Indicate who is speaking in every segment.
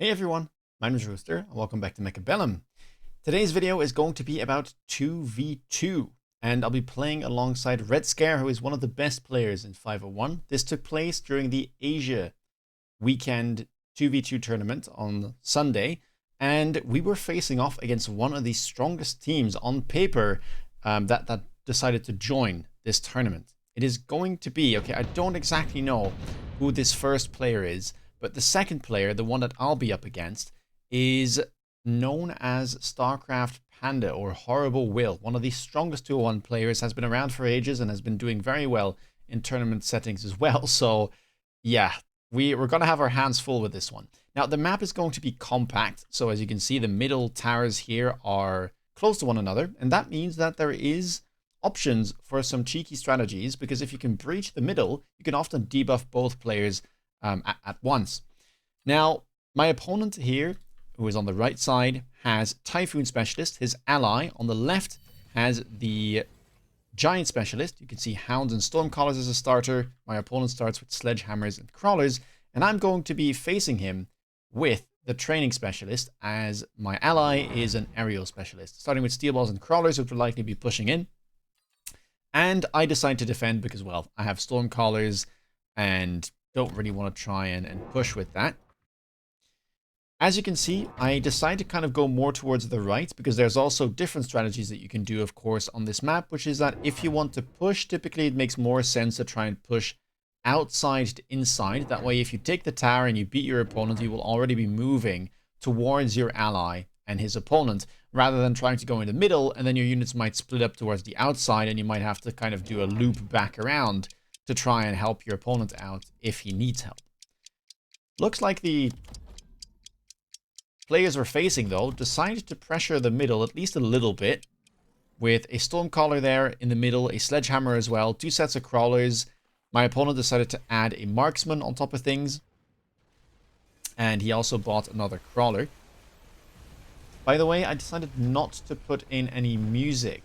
Speaker 1: Hey everyone, my name is Rooster and welcome back to Mechabellum. Today's video is going to be about 2v2 and I'll be playing alongside Red Scare, who is one of the best players in 501. This took place during the Asia weekend 2v2 tournament on Sunday, and we were facing off against one of the strongest teams on paper that decided to join this tournament. It is going to be, okay, I don't exactly know who this first player is, but the second player, the one that I'll be up against, is known as StarCraft Panda or Horrible Will. One of the strongest 201 players, has been around for ages and has been doing very well in tournament settings as well. So yeah, we're going to have our hands full with this one. Now the map is going to be compact. So as you can see, the middle towers here are close to one another. And that means that there is options for some cheeky strategies, because if you can breach the middle, you can often debuff both players at once. Now, my opponent here, who is on the right side, has Typhoon Specialist. His ally on the left has the Giant Specialist. You can see Hounds and Stormcallers as a starter. My opponent starts with Sledgehammers and Crawlers, and I'm going to be facing him with the Training Specialist, as my ally is an Aerial Specialist. Starting with Steel Balls and Crawlers, which will likely be pushing in. And I decide to defend because, well, I have Stormcallers and don't really want to try and push with that. As you can see, I decide to kind of go more towards the right, because there's also different strategies that you can do, of course, on this map, which is that if you want to push, typically it makes more sense to try and push outside to inside. That way, if you take the tower and you beat your opponent, you will already be moving towards your ally and his opponent, rather than trying to go in the middle, and then your units might split up towards the outside, and you might have to kind of do a loop back around to try and help your opponent out if he needs help. Looks like the players we're facing, though, decided to pressure the middle at least a little bit, with a Stormcaller there in the middle, a Sledgehammer as well, 2 sets of Crawlers. My opponent decided to add a Marksman on top of things, and he also bought another Crawler. By the way, I decided not to put in any music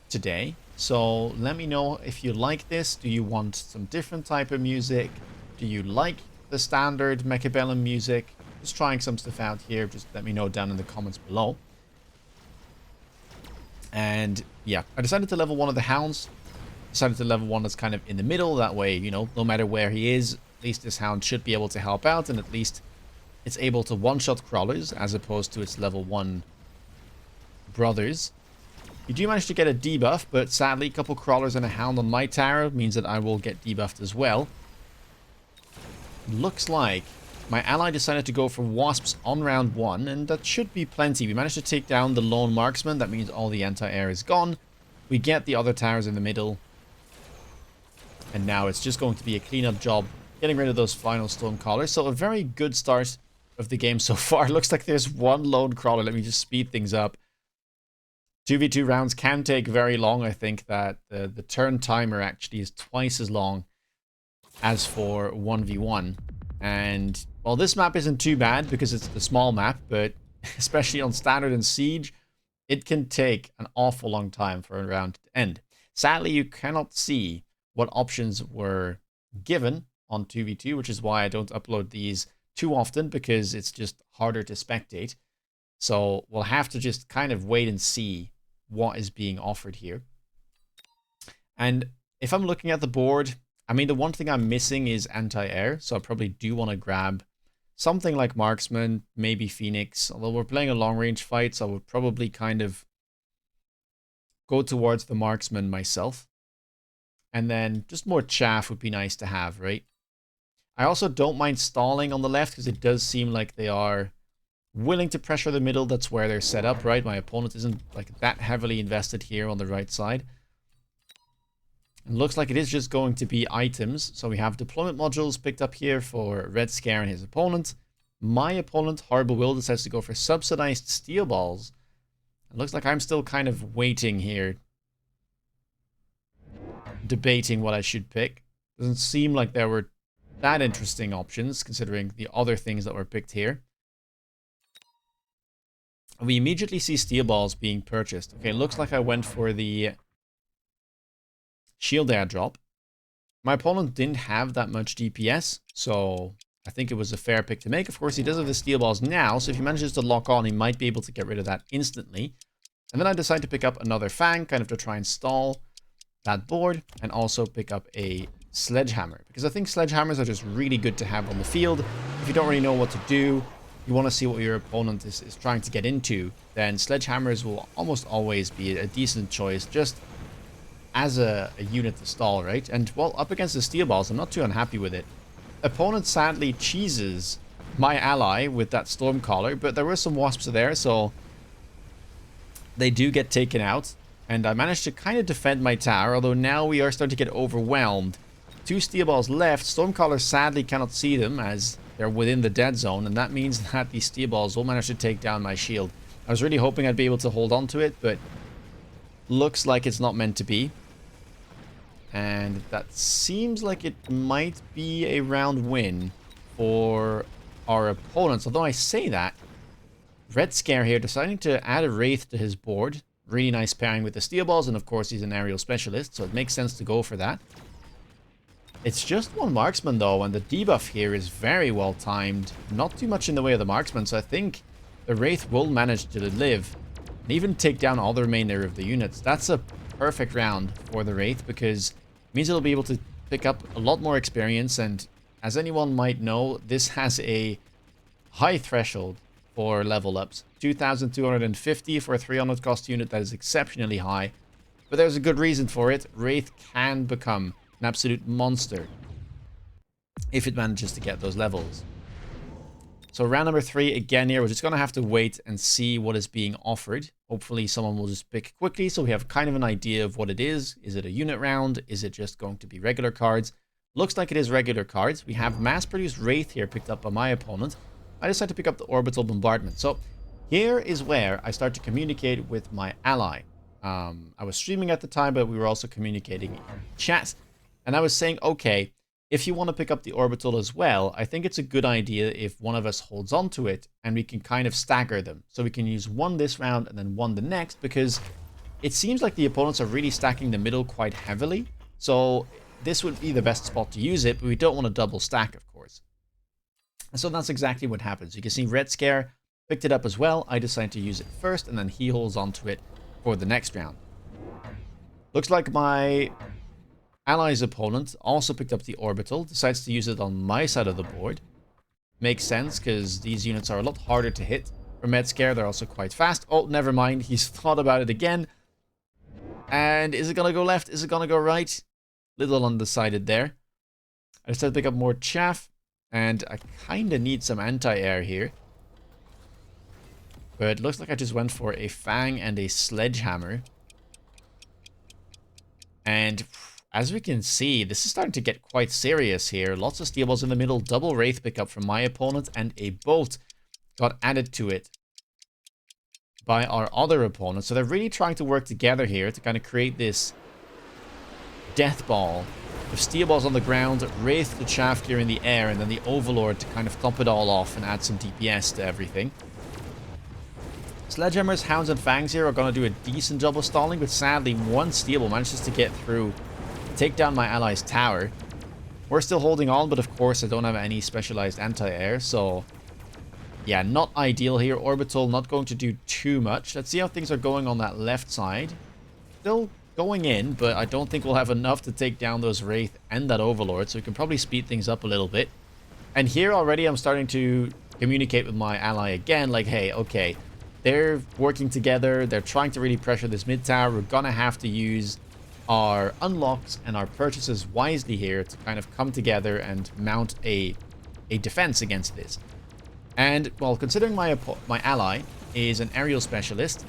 Speaker 1: today, so let me know if you like this. Do you want some different type of music? Do you like the standard Mechabellum music? Just trying some stuff out here. Just let me know down in the comments below. And yeah, I decided to level one of the Hounds. Decided to level one that's kind of in the middle. That way, you know, no matter where he is, at least this Hound should be able to help out, and at least it's able to one-shot Crawlers as opposed to its level 1 brothers. You do manage to get a debuff, but sadly, a couple Crawlers and a Hound on my tower means that I will get debuffed as well. Looks like my ally decided to go for Wasps on round 1, and that should be plenty. We managed to take down the lone Marksman. That means all the anti-air is gone. We get the other towers in the middle. And now it's just going to be a cleanup job, getting rid of those final Stormcallers. So a very good start of the game so far. Looks like there's one lone Crawler. Let me just speed things up. 2v2 rounds can take very long. I think that the turn timer actually is twice as long as for 1v1. And, well, this map isn't too bad because it's the small map, but especially on Standard and Siege, it can take an awful long time for a round to end. Sadly, you cannot see what options were given on 2v2, which is why I don't upload these too often, because it's just harder to spectate. So we'll have to just kind of wait and see what is being offered here. And if I'm looking at the board, I mean, the one thing I'm missing is anti-air, so I probably do want to grab something like Marksman, maybe Phoenix. Although we're playing a long-range fight, so I would probably kind of go towards the Marksman myself. And then just more chaff would be nice to have, right? I also don't mind stalling on the left, because it does seem like they are willing to pressure the middle. That's where they're set up, right? My opponent isn't like that heavily invested here on the right side. It looks like it is just going to be items. So we have deployment modules picked up here for Red Scare and his opponent. My opponent, Horrible Will, decides to go for subsidized steel balls. It looks like I'm still kind of waiting here, debating what I should pick. Doesn't seem like there were that interesting options, considering the other things that were picked here. We immediately see steel balls being purchased. Okay, looks like I went for the shield airdrop. My opponent didn't have that much DPS, so I think it was a fair pick to make. Of course, he does have the steel balls now, so if he manages to lock on, he might be able to get rid of that instantly. And then I decide to pick up another Fang, kind of to try and stall that board, and also pick up a Sledgehammer, because I think Sledgehammers are just really good to have on the field. If you don't really know what to do, you want to see what your opponent is trying to get into, then Sledgehammers will almost always be a decent choice, just as a unit to stall, right? And, well, up against the steel balls, I'm not too unhappy with it. Opponent sadly cheeses my ally with that Stormcaller, but there were some wasps there, so they do get taken out. And I managed to kind of defend my tower, although now we are starting to get overwhelmed. 2 steel balls left. Stormcaller sadly cannot see them as they're within the dead zone, and that means that these steel balls will manage to take down my shield. I was really hoping I'd be able to hold on to it, but looks like it's not meant to be. And that seems like it might be a round win for our opponents. Although I say that, Red Scare here deciding to add a Wraith to his board. Really nice pairing with the steel balls, and of course he's an aerial specialist, so it makes sense to go for that. It's just one marksman though, and the debuff here is very well timed. Not too much in the way of the marksman, so I think the Wraith will manage to live and even take down all the remainder of the units. That's a perfect round for the Wraith, because it means it'll be able to pick up a lot more experience, and as anyone might know, this has a high threshold for level ups. 2,250 for a 300 cost unit. That is exceptionally high, but there's a good reason for it. Wraith can become an absolute monster if it manages to get those levels. So round number 3 again here, we're just going to have to wait and see what is being offered. Hopefully someone will just pick quickly so we have kind of an idea of what it is. Is it a unit round? Is it just going to be regular cards? Looks like it is regular cards. We have mass-produced Wraith here picked up by my opponent. I decided to pick up the Orbital Bombardment. So here is where I start to communicate with my ally. I was streaming at the time, but we were also communicating in chat. And I was saying, okay, if you want to pick up the Orbital as well, I think it's a good idea if one of us holds on to it and we can kind of stagger them. So we can use one this round and then one the next, because it seems like the opponents are really stacking the middle quite heavily. So this would be the best spot to use it, but we don't want to double stack, of course. And so that's exactly what happens. You can see Red Scare picked it up as well. I decided to use it first, and then he holds on to it for the next round. Looks like my ally's opponent also picked up the Orbital, decides to use it on my side of the board. Makes sense, because these units are a lot harder to hit. For Red Scare, they're also quite fast. Oh, never mind. He's thought about it again. And is it going to go left? Is it going to go right? Little undecided there. I decided to pick up more chaff, and I kind of need some anti-air here. But it looks like I just went for a Fang and a Sledgehammer. And as we can see, this is starting to get quite serious here. Lots of steel balls in the middle, double Wraith pickup from my opponent, and a Bolt got added to it by our other opponent. So they're really trying to work together here to kind of create this death ball of steel balls on the ground, Wraith the chaff gear in the air, and then the Overlord to kind of top it all off and add some DPS to everything. Sledgehammers, Hounds, and Fangs here are going to do a decent job of stalling, but sadly one steel ball manages to get through, take down my ally's tower. We're still holding on, but of course I don't have any specialized anti-air, so yeah, not ideal here. Orbital not going to do too much. Let's see how things are going on that left side. Still going in, but I don't think we'll have enough to take down those Wraith and that Overlord, so we can probably speed things up a little bit. And here already I'm starting to communicate with my ally again, like, hey, okay, they're working together, they're trying to really pressure this mid tower. We're gonna have to use our unlocks and our purchases wisely here to kind of come together and mount a defense against this. And, well, considering my ally is an aerial specialist,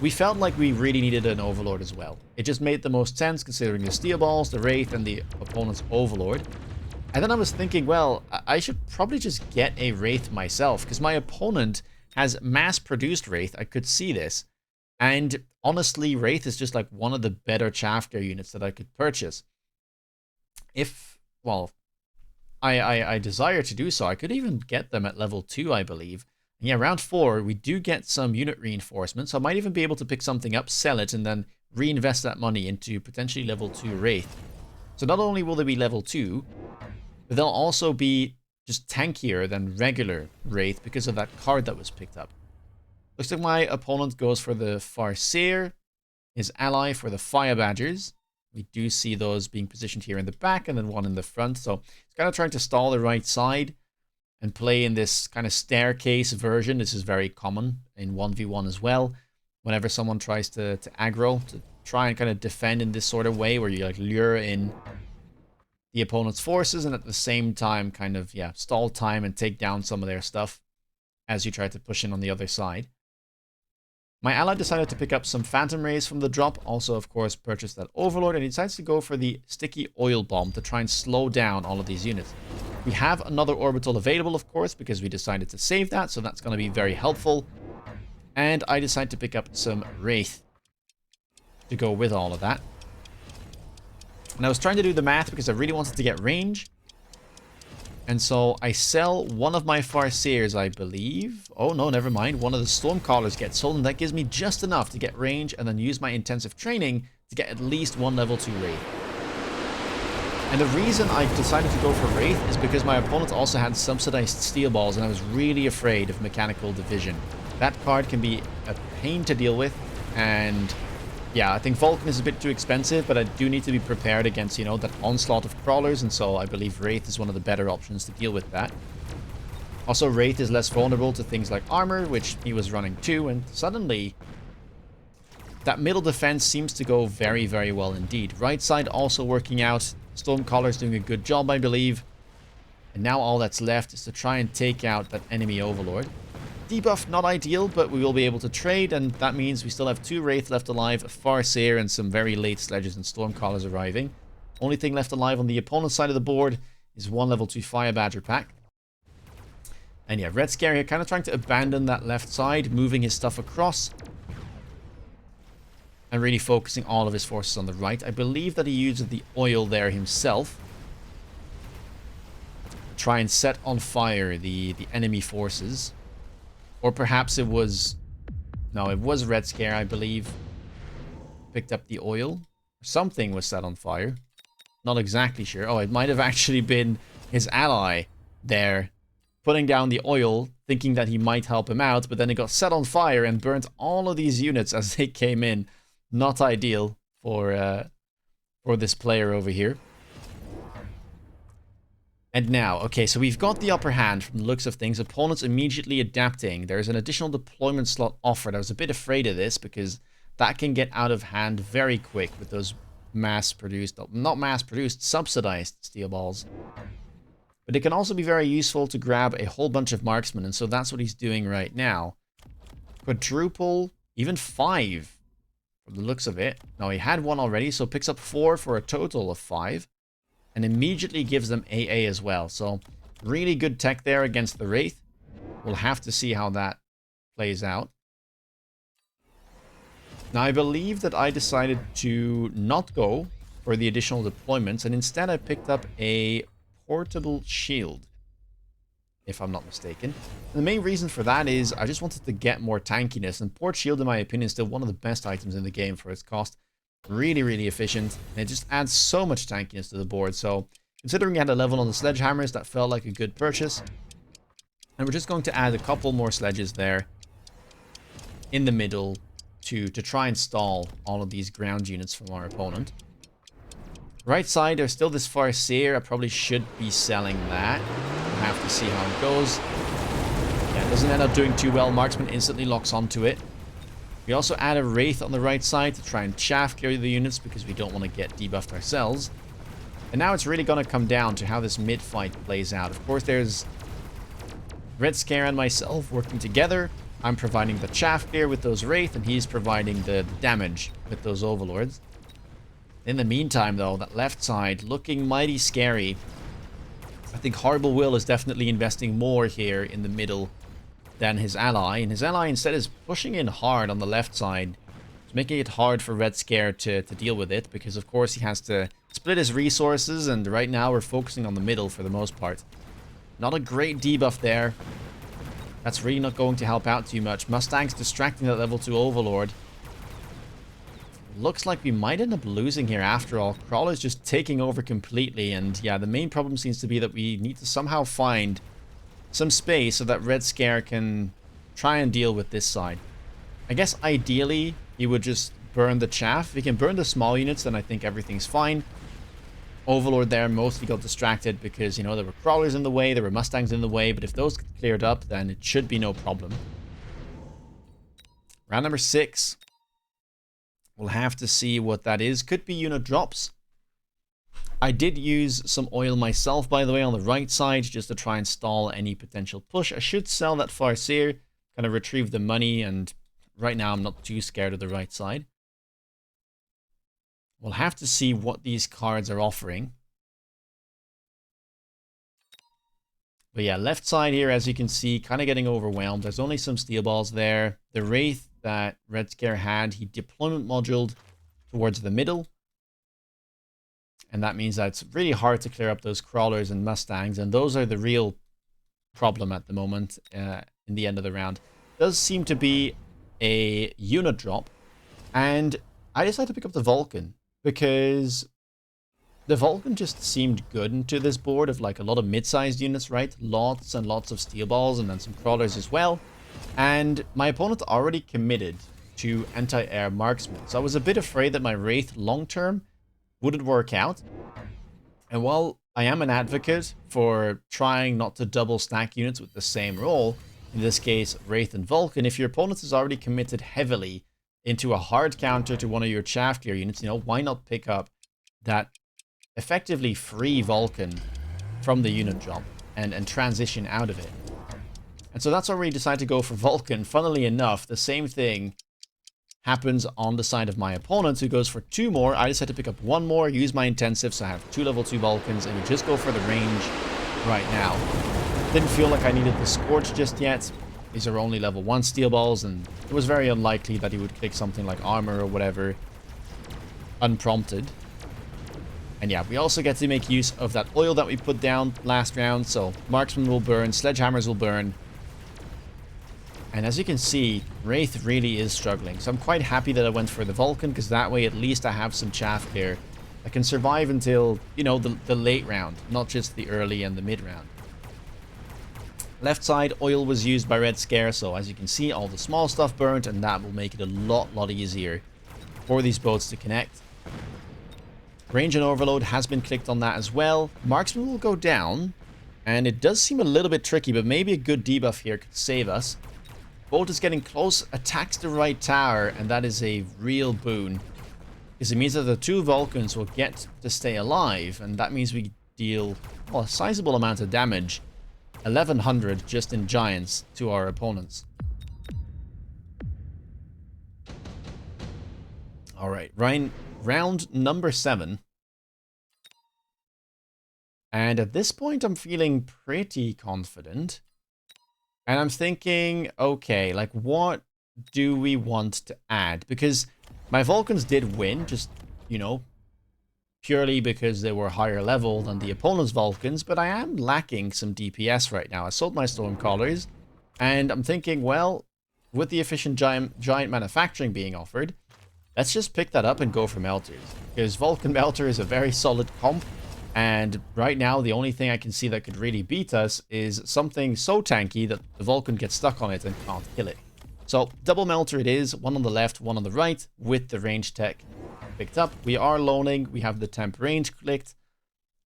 Speaker 1: we felt like we really needed an Overlord as well. It just made the most sense considering the steel balls, the Wraith, and the opponent's Overlord. And then I was thinking, well, I should probably just get a Wraith myself, because my opponent has mass-produced Wraith. I could see this. And honestly, Wraith is just like one of the better chaff gear units that I could purchase. If, well, I desire to do so, I could even get them at level 2, I believe. And yeah, round 4, we do get some unit reinforcements. So I might even be able to pick something up, sell it, and then reinvest that money into potentially level 2 Wraith. So not only will they be level 2, but they'll also be just tankier than regular Wraith because of that card that was picked up. Looks like my opponent goes for the Farseer, his ally for the Fire Badgers. We do see those being positioned here in the back and then one in the front. So he's kind of trying to stall the right side and play in this kind of staircase version. This is very common in 1v1 as well. Whenever someone tries to aggro, to try and kind of defend in this sort of way where you like lure in the opponent's forces and at the same time kind of, yeah, stall time and take down some of their stuff as you try to push in on the other side. My ally decided to pick up some Phantom Rays from the drop. Also, of course, purchased that Overlord. And he decides to go for the Sticky Oil Bomb to try and slow down all of these units. We have another Orbital available, of course, because we decided to save that. So that's going to be very helpful. And I decided to pick up some Wraith to go with all of that. And I was trying to do the math because I really wanted to get range. And so I sell one of my Farseers, I believe. Oh, no, never mind. One of the Stormcallers gets sold, and that gives me just enough to get range and then use my intensive training to get at least one level 2 Wraith. And the reason I decided to go for Wraith is because my opponent also had subsidized Steel Balls, and I was really afraid of Mechanical Division. That card can be a pain to deal with, and yeah, I think Vulcan is a bit too expensive, but I do need to be prepared against, you know, that onslaught of crawlers, and so I believe Wraith is one of the better options to deal with that. Also, Wraith is less vulnerable to things like armor, which he was running too, and suddenly that middle defense seems to go very, very well indeed. Right side also working out. Stormcaller's doing a good job, I believe. And now all that's left is to try and take out that enemy Overlord. Debuff, not ideal, but we will be able to trade, and that means we still have 2 Wraith left alive, a Farseer, and some very late Sledges and Stormcallers arriving. Only thing left alive on the opponent's side of the board is 1 level 2 Fire Badger pack. And yeah, Red Scare here kind of trying to abandon that left side, moving his stuff across. And really focusing all of his forces on the right. I believe that he used the oil there himself. Try and set on fire the enemy forces. Or perhaps it was... No, it was Red Scare, I believe. Picked up the oil. Something was set on fire. Not exactly sure. Oh, it might have actually been his ally there putting down the oil, thinking that he might help him out, but then it got set on fire and burnt all of these units as they came in. Not ideal for this player over here. And now, okay, so we've got the upper hand from the looks of things. Opponents immediately adapting. There's an additional deployment slot offered. I was a bit afraid of this because that can get out of hand very quick with those mass-produced, not mass-produced, subsidized steel balls. But it can also be very useful to grab a whole bunch of marksmen, and so that's what he's doing right now. Quadruple, even 5 from the looks of it. No, he had 1 already, so picks up 4 for a total of 5. And immediately gives them AA as well. So, really good tech there against the Wraith. We'll have to see how that plays out. Now, I believe that I decided to not go for the additional deployments. And instead, I picked up a portable shield. If I'm not mistaken. And the main reason for that is I just wanted to get more tankiness. And Port Shield, in my opinion, is still one of the best items in the game for its cost. Really, really efficient, and it just adds so much tankiness to the board. So, considering you had a level on the sledgehammers, that felt like a good purchase. And we're just going to add a couple more sledges there in the middle to try and stall all of these ground units from our opponent. Right side, there's still this Farseer. I probably should be selling that. We'll have to see how it goes. Yeah, it doesn't end up doing too well. Marksman instantly locks onto it. We also add a Wraith on the right side to try and chaff clear the units because we don't want to get debuffed ourselves. And now it's really going to come down to how this mid-fight plays out. Of course, there's Red Scare and myself working together. I'm providing the chaff clear with those Wraith, and he's providing the damage with those Overlords. In the meantime, though, that left side looking mighty scary. I think Horrible Will is definitely investing more here in the middle than his ally, and his ally instead is pushing in hard on the left side. It's making it hard for Red Scare to deal with it, because of course he has to split his resources, and right now we're focusing on the middle for the most part. Not a great debuff there. That's really not going to help out too much. Mustang's distracting that level 2 Overlord. looks like we might end up losing here after all. Crawler's just taking over completely, and yeah, the main problem seems to be that we need to somehow find some space so that Red Scare can try and deal with this side. I guess ideally he would just burn the chaff. If he can burn the small units, then I think everything's fine. Overlord there mostly got distracted because, you know, there were crawlers in the way, there were mustangs in the way, but if those get cleared up, then it should be no problem. Round number 6. We'll have to see what that is. Could be unit drops. I did use some oil myself, by the way, on the right side, just to try and stall any potential push. I should sell that Farseer, kind of retrieve the money, and right now I'm not too scared of the right side. We'll have to see what these cards are offering. But yeah, left side here, as you can see, kind of getting overwhelmed. There's only some steel balls there. The Wraith that Red Scare had, he deployment moduled towards the middle. And that means that it's really hard to clear up those crawlers and mustangs. And those are the real problem at the moment in the end of the round. Does seem to be a unit drop. And I decided to pick up the Vulcan, because the Vulcan just seemed good into this board of like a lot of mid-sized units, right? Lots and lots of steel balls and then some crawlers as well. And my opponent already committed to anti-air marksman. So I was a bit afraid that my Wraith long-term wouldn't work out. And while I am an advocate for trying not to double stack units with the same role, in this case Wraith and Vulcan, if your opponent has already committed heavily into a hard counter to one of your chaff clear units, you know, why not pick up that effectively free Vulcan from the unit drop and transition out of it. And so that's why we decided to go for Vulcan. Funnily enough, the same thing happens on the side of my opponent, who goes for 2 more. I decided to pick up 1 more, use my intensive, so I have 2 level 2 Vulcans, and we just go for the range right now. Didn't feel like I needed the Scorch just yet. These are only level 1 steel balls, and it was very unlikely that he would click something like armor or whatever unprompted. And yeah, we also get to make use of that oil that we put down last round, so marksmen will burn, sledgehammers will burn. And as you can see, Wraith really is struggling, so I'm quite happy that I went for the Vulcan, because that way at least I have some chaff clear that can survive until, you know, the late round, not just the early and the mid round. Left side, oil was used by Red Scare, so as you can see, all the small stuff burnt, and that will make it a lot easier for these boats to connect. Range and overload has been clicked on that as well. Marksman will go down, and it does seem a little bit tricky, but maybe a good debuff here could save us. Boat is getting close, attacks the right tower, and that is a real boon, because it means that the 2 Vulcans will get to stay alive, and that means we deal, well, a sizable amount of damage. 1100 just in giants to our opponents. Alright, round number 7. And at this point I'm feeling pretty confident. And I'm thinking, okay, like what do we want to add? Because my Vulcans did win, just, you know, purely because they were higher level than the opponent's Vulcans, but I am lacking some DPS right now. I sold my Stormcallers, and I'm thinking, well, with the efficient giant manufacturing being offered, let's just pick that up and go for Melters. Because Vulcan Melter is a very solid comp, and right now the only thing I can see that could really beat us is something so tanky that the Vulcan gets stuck on it and can't kill it. So, double Melter it is, 1 on the left, 1 on the right, with the range tech picked up. We are loaning, we have the temp range clicked,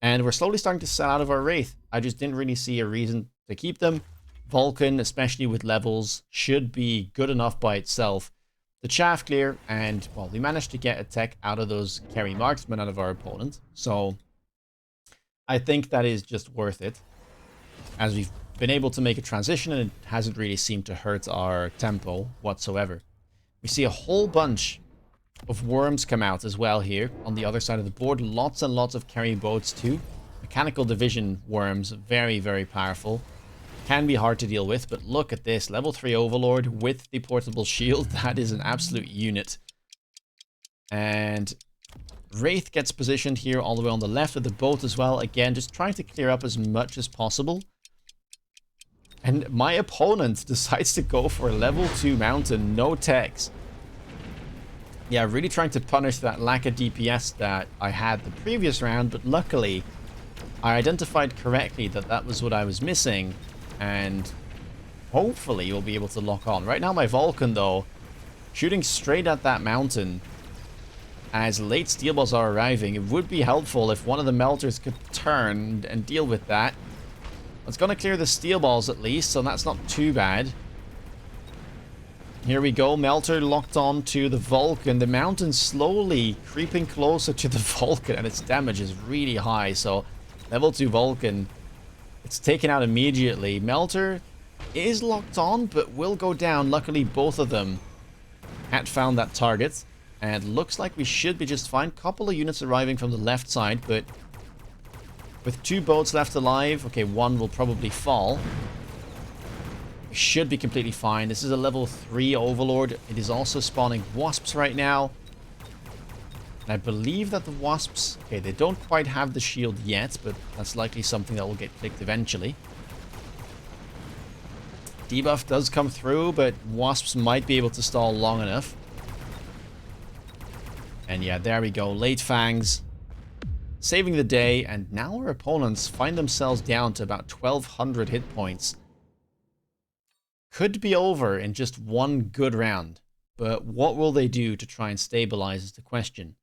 Speaker 1: and we're slowly starting to sell out of our Wraith. I just didn't really see a reason to keep them. Vulcan, especially with levels, should be good enough by itself. The chaff clear, and well, we managed to get a tech out of those carry marksmen out of our opponent, so I think that is just worth it, as we've been able to make a transition and it hasn't really seemed to hurt our tempo whatsoever. We see a whole bunch of worms come out as well here on the other side of the board. Lots and lots of carry boats too. Mechanical division worms, very powerful. Can be hard to deal with, but look at this. Level 3 Overlord with the portable shield. That is an absolute unit. And Wraith gets positioned here all the way on the left of the boat as well. Again, just trying to clear up as much as possible. And my opponent decides to go for a level 2 mountain, no techs. Yeah, really trying to punish that lack of DPS that I had the previous round, but luckily I identified correctly that that was what I was missing, and hopefully we'll be able to lock on. Right now my Vulcan, though, shooting straight at that mountain as late steel balls are arriving. It would be helpful if one of the melters could turn and deal with that. It's going to clear the steel balls at least, so that's not too bad. Here we go, melter locked on to the Vulcan. The mountain slowly creeping closer to the Vulcan, and its damage is really high, so level 2 Vulcan, it's taken out immediately. Melter is locked on, but will go down. Luckily, both of them had found that target, and looks like we should be just fine. Couple of units arriving from the left side, but with 2 boats left alive, okay, one will probably fall. We should be completely fine. This is a level 3 Overlord. It is also spawning wasps right now. And I believe that the wasps, okay, they don't quite have the shield yet, but that's likely something that will get clicked eventually. Debuff does come through, but wasps might be able to stall long enough. And yeah, there we go. Late Fangs saving the day, and now our opponents find themselves down to about 1,200 hit points. Could be over in just one good round, but what will they do to try and stabilize is the question.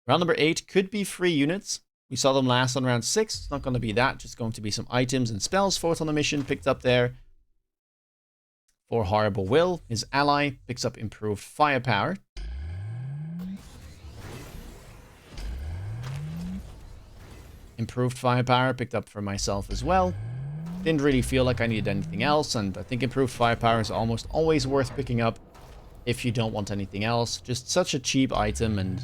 Speaker 1: Round number 8 could be free units. We saw them last on round 6. It's not going to be that, just going to be some items and spells. Fourth on the mission picked up there. For Horrible Will, his ally picks up improved firepower. Improved firepower picked up for myself as well. Didn't really feel like I needed anything else, and I think improved firepower is almost always worth picking up if you don't want anything else. Just such a cheap item, and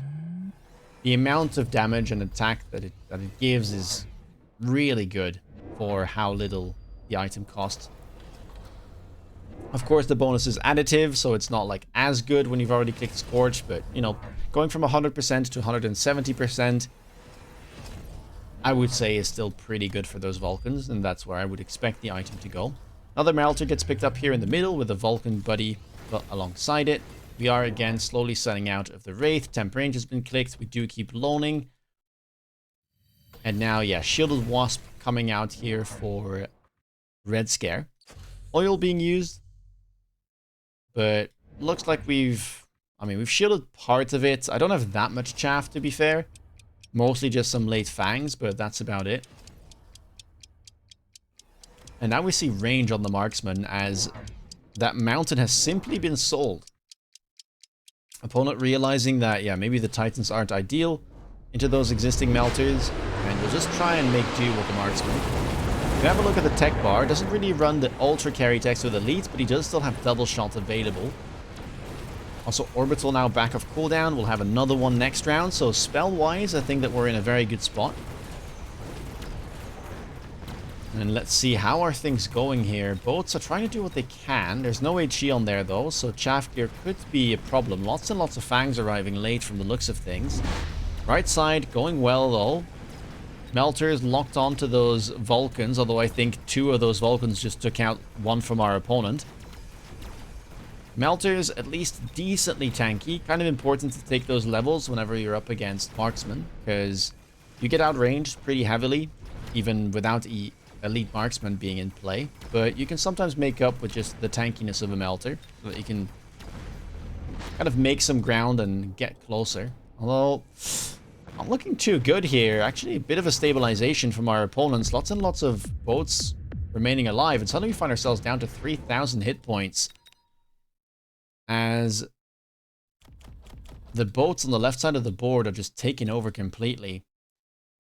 Speaker 1: the amount of damage and attack that it gives is really good for how little the item costs. Of course, the bonus is additive, so it's not like as good when you've already clicked Scorch, but you know, going from 100% to 170%, I would say is still pretty good for those Vulcans, and that's where I would expect the item to go. Another Melter gets picked up here in the middle with a Vulcan buddy alongside it. We are again slowly selling out of the Wraith. Temp range has been clicked. We do keep loaning. And now, yeah, Shielded Wasp coming out here for Red Scare. Oil being used. But looks like we've shielded part of it. I don't have that much chaff, to be fair. Mostly just some late fangs, but that's about it. And now we see range on the marksman as that mountain has simply been sold. Opponent realizing that, yeah, maybe the titans aren't ideal into those existing melters, and we'll just try and make do with the marksman. If you have a look at the tech bar, it doesn't really run the ultra carry text with elite, but he does still have double shot available. Also, Orbital now back off cooldown. We'll have another one next round, so spell-wise, I think that we're in a very good spot. And let's see, how are things going here? Boats are trying to do what they can. There's no HE on there, though, so chaff gear could be a problem. Lots and lots of fangs arriving late from the looks of things. Right side going well, though. Melters locked onto those Vulcans, although I think 2 of those Vulcans just took out one from our opponent. Melters, at least decently tanky. Kind of important to take those levels whenever you're up against marksmen, because you get outranged pretty heavily, even without elite marksman being in play. But you can sometimes make up with just the tankiness of a melter, so that you can kind of make some ground and get closer. Although, not looking too good here. Actually, a bit of a stabilization from our opponents. Lots and lots of boats remaining alive, and suddenly we find ourselves down to 3,000 hit points. As the boats on the left side of the board are just taking over completely.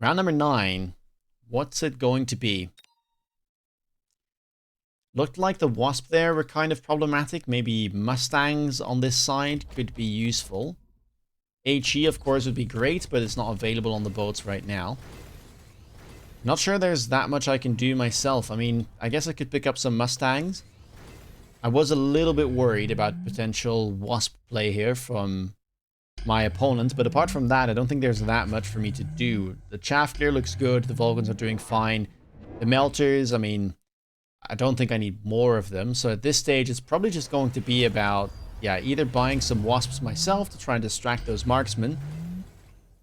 Speaker 1: Round number 9. What's it going to be? Looked like the Wasp there were kind of problematic. Maybe Mustangs on this side could be useful. HE, of course, would be great, but it's not available on the boats right now. Not sure there's that much I can do myself. I mean, I guess I could pick up some Mustangs. I was a little bit worried about potential Wasp play here from my opponent, but apart from that, I don't think there's that much for me to do. The chaff gear looks good, the Vulcans are doing fine. The Melters, I mean, I don't think I need more of them, so at this stage it's probably just going to be about yeah, either buying some wasps myself to try and distract those marksmen,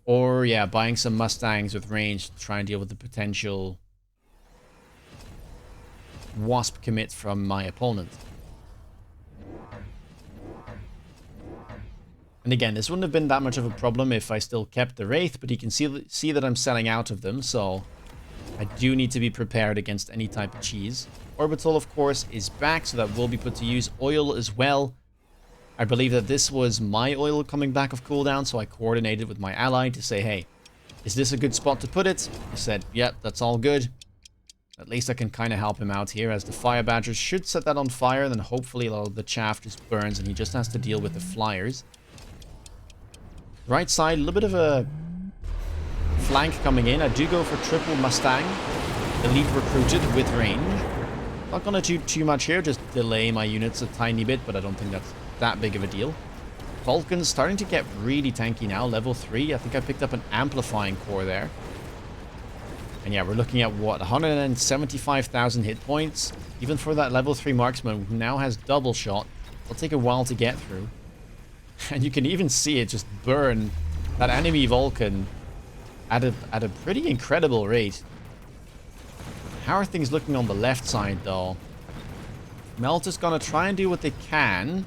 Speaker 1: or yeah, buying some mustangs with range to try and deal with the potential wasp commit from my opponent. And again, this wouldn't have been that much of a problem if I still kept the Wraith, but you can see that I'm selling out of them, so I do need to be prepared against any type of cheese. Orbital, of course, is back, so that will be put to use. Oil as well. I believe that this was my oil coming back of cooldown, so I coordinated with my ally to say, hey, is this a good spot to put it? He said, yep, that's all good. At least I can kind of help him out here, as the Fire Badgers should set that on fire, and then hopefully a lot of the chaff just burns, and he just has to deal with the flyers. Right side, a little bit of a flank coming in. I do go for triple Mustang. Elite recruited with range. Not going to do too much here, just delay my units a tiny bit, but I don't think that's that big of a deal. Vulcans starting to get really tanky now, level 3. I think I picked up an amplifying core there. And yeah, we're looking at what, 175,000 hit points. Even for that level 3 marksman who now has double shot, it'll take a while to get through. And you can even see it just burn that enemy Vulcan at a pretty incredible rate. How are things looking on the left side, though? Melter's gonna try and do what they can.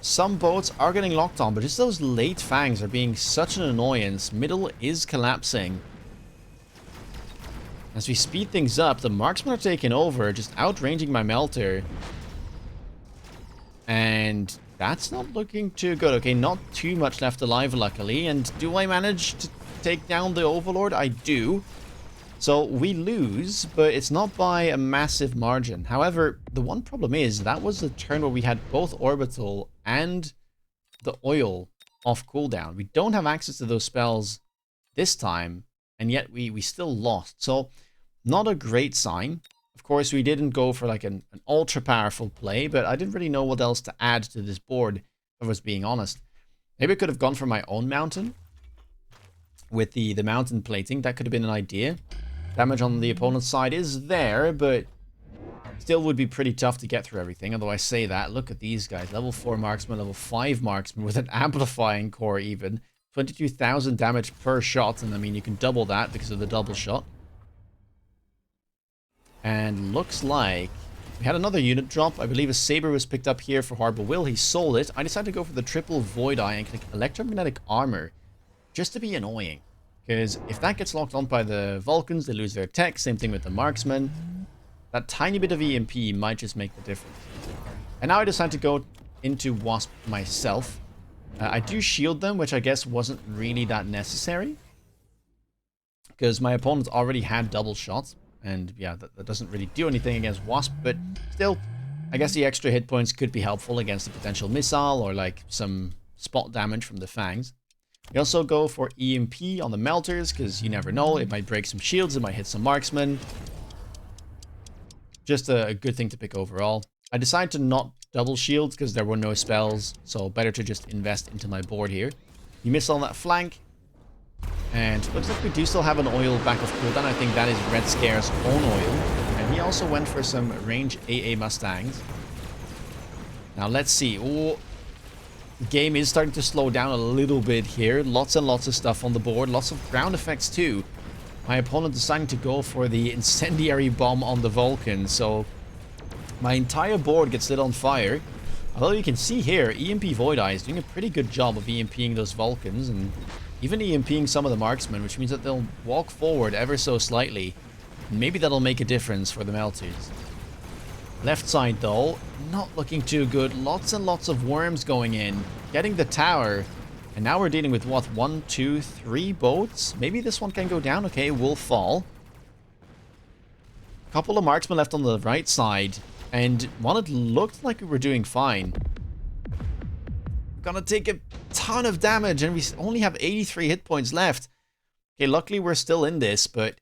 Speaker 1: Some boats are getting locked on, but just those late fangs are being such an annoyance. Middle is collapsing. As we speed things up, the marksmen are taking over, just outranging my Melter. And that's not looking too good. Okay, not too much left alive, luckily. And do I manage to take down the Overlord? I do. So we lose, but it's not by a massive margin. However, the one problem is that was the turn where we had both Orbital and the oil off cooldown. We don't have access to those spells this time, and yet we still lost. So not a great sign. Of course, we didn't go for like an ultra powerful play, but I didn't really know what else to add to this board, if I was being honest. Maybe I could have gone for my own mountain with the mountain plating. That could have been an idea. Damage on the opponent's side is there, but still would be pretty tough to get through everything. Although I say that, look at these guys. Level 4 marksman, level 5 marksman with an amplifying core even. 22,000 damage per shot, and I mean, you can double that because of the double shot. And looks like we had another unit drop. I believe a Saber was picked up here for Harbor Will. He sold it. I decided to go for the triple Void Eye and click Electromagnetic Armor just to be annoying. Because if that gets locked on by the Vulcans, they lose their tech. Same thing with the marksmen. That tiny bit of EMP might just make the difference. And now I decide to go into Wasp myself. I do shield them, which I guess wasn't really that necessary. Because my opponents already had double shots. And yeah, that doesn't really do anything against Wasp. But still, I guess the extra hit points could be helpful against a potential missile or like some spot damage from the fangs. We also go for EMP on the Melters, because you never know. It might break some shields, it might hit some marksmen. Just a good thing to pick overall. I decided to not double shield, because there were no spells, so better to just invest into my board here. You miss on that flank. And looks like we do still have an oil back of cooldown. I think that is Red Scare's own oil. And he also went for some range AA Mustangs. Now let's see. Oh, the game is starting to slow down a little bit here. Lots and lots of stuff on the board. Lots of ground effects too. My opponent deciding to go for the incendiary bomb on the Vulcan. So my entire board gets lit on fire. Although you can see here, EMP Void Eye is doing a pretty good job of EMPing those Vulcans. And even EMPing some of the marksmen, which means that they'll walk forward ever so slightly. Maybe that'll make a difference for the Melters. Left side, though, not looking too good. Lots and lots of worms going in. Getting the tower. And now we're dealing with, what, 1, 2, 3 boats? Maybe this one can go down. Okay, will fall. Couple of marksmen left on the right side. And one, it looked like we were doing fine. We're gonna take a ton of damage, and we only have 83 hit points left. Okay, luckily we're still in this, but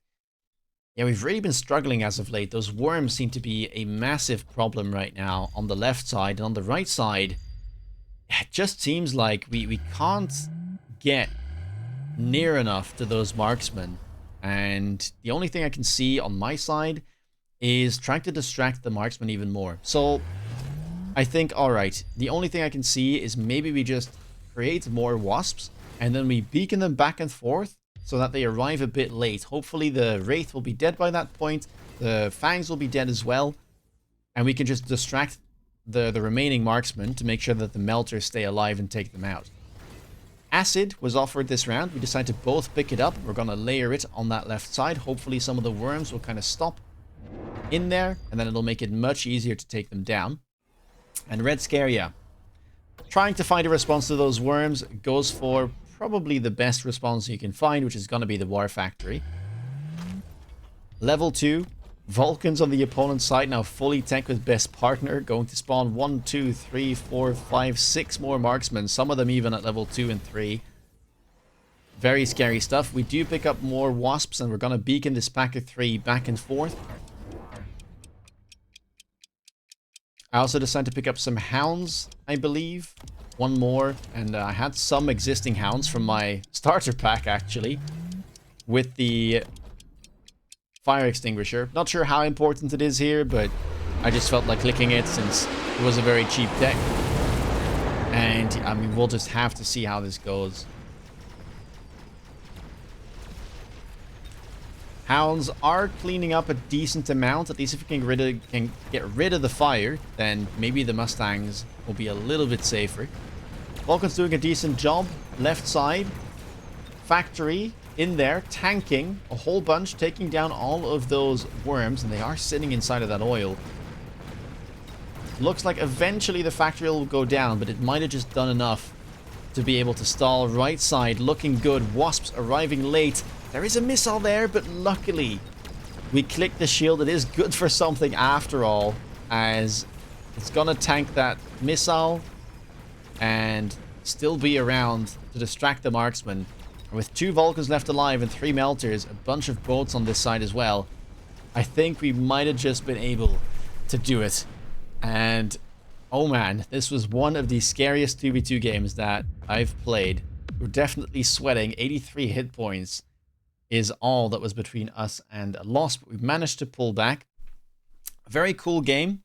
Speaker 1: yeah, we've really been struggling as of late. Those worms seem to be a massive problem right now on the left side. And on the right side, it just seems like we can't get near enough to those marksmen. And the only thing I can see on my side is trying to distract the marksman even more. So I think, alright, the only thing I can see is maybe we just create more wasps and then we beacon them back and forth so that they arrive a bit late. Hopefully the Wraith will be dead by that point, the Fangs will be dead as well, and we can just distract the remaining marksmen to make sure that the Melters stay alive and take them out. Acid was offered this round. We decided to both pick it up. We're going to layer it on that left side. Hopefully some of the worms will kind of stop in there, and then it'll make it much easier to take them down. And Red Scare, yeah. Trying to find a response to those worms goes for probably the best response you can find, which is going to be the War Factory. Level 2. Vulcans on the opponent's side, now fully tech with best partner, going to spawn 1, 2, 3, 4, 5, 6 more marksmen, some of them even at level 2 and 3. Very scary stuff. We do pick up more wasps, and we're going to beacon this pack of 3 back and forth. I also decided to pick up some hounds, I believe. One more, and I had some existing hounds from my starter pack, actually, with the fire extinguisher. Not sure how important it is here, but I just felt like clicking it since it was a very cheap deck. And I mean, we'll just have to see how this goes. Hounds are cleaning up a decent amount. At least if we can get rid of the fire, then maybe the Mustangs will be a little bit safer. Vulcan's doing a decent job. Left side. Factory in there, tanking a whole bunch, taking down all of those worms, and they are sitting inside of that oil. Looks like eventually the factory will go down, but it might have just done enough to be able to stall. Right side looking good. Wasps arriving late. There is a missile there, but luckily we clicked the shield. It is good for something after all, as it's gonna tank that missile and still be around to distract the marksman. With 2 Vulcans left alive and 3 Melters, a bunch of boats on this side as well, I think we might have just been able to do it. And oh man, this was one of the scariest 2v2 games that I've played. We're definitely sweating. 83 hit points is all that was between us and a loss, but we managed to pull back. A very cool game.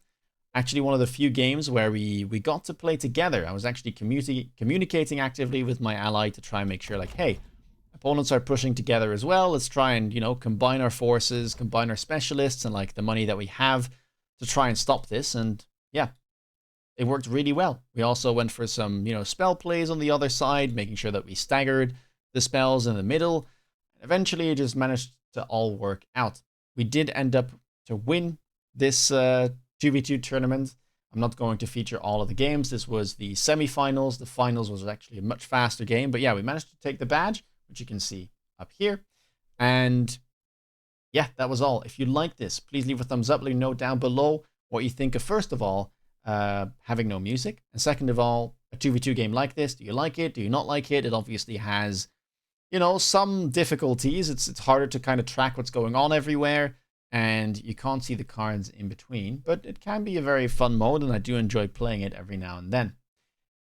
Speaker 1: Actually, one of the few games where we got to play together. I was actually communicating actively with my ally to try and make sure, like, hey, opponents are pushing together as well. Let's try and, you know, combine our forces, combine our specialists and, like, the money that we have to try and stop this. And, yeah, it worked really well. We also went for some, you know, spell plays on the other side, making sure that we staggered the spells in the middle. Eventually, it just managed to all work out. We did end up to win this 2v2 tournament. I'm not going to feature all of the games. This was the semifinals. The finals was actually a much faster game. But yeah, we managed to take the badge, which you can see up here. And yeah, that was all. If you like this, please leave a thumbs up. Let me know down below what you think of, first of all, having no music. And second of all, a 2v2 game like this. Do you like it? Do you not like it? It obviously has, you know, some difficulties. It's harder to kind of track what's going on everywhere, and you can't see the cards in between, but it can be a very fun mode, and I do enjoy playing it every now and then.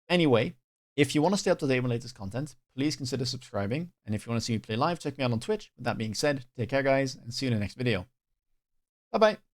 Speaker 1: Anyway, if you want to stay up to date with latest content, please consider subscribing, and if you want to see me play live, check me out on Twitch. With that being said, take care guys, and see you in the next video. Bye bye.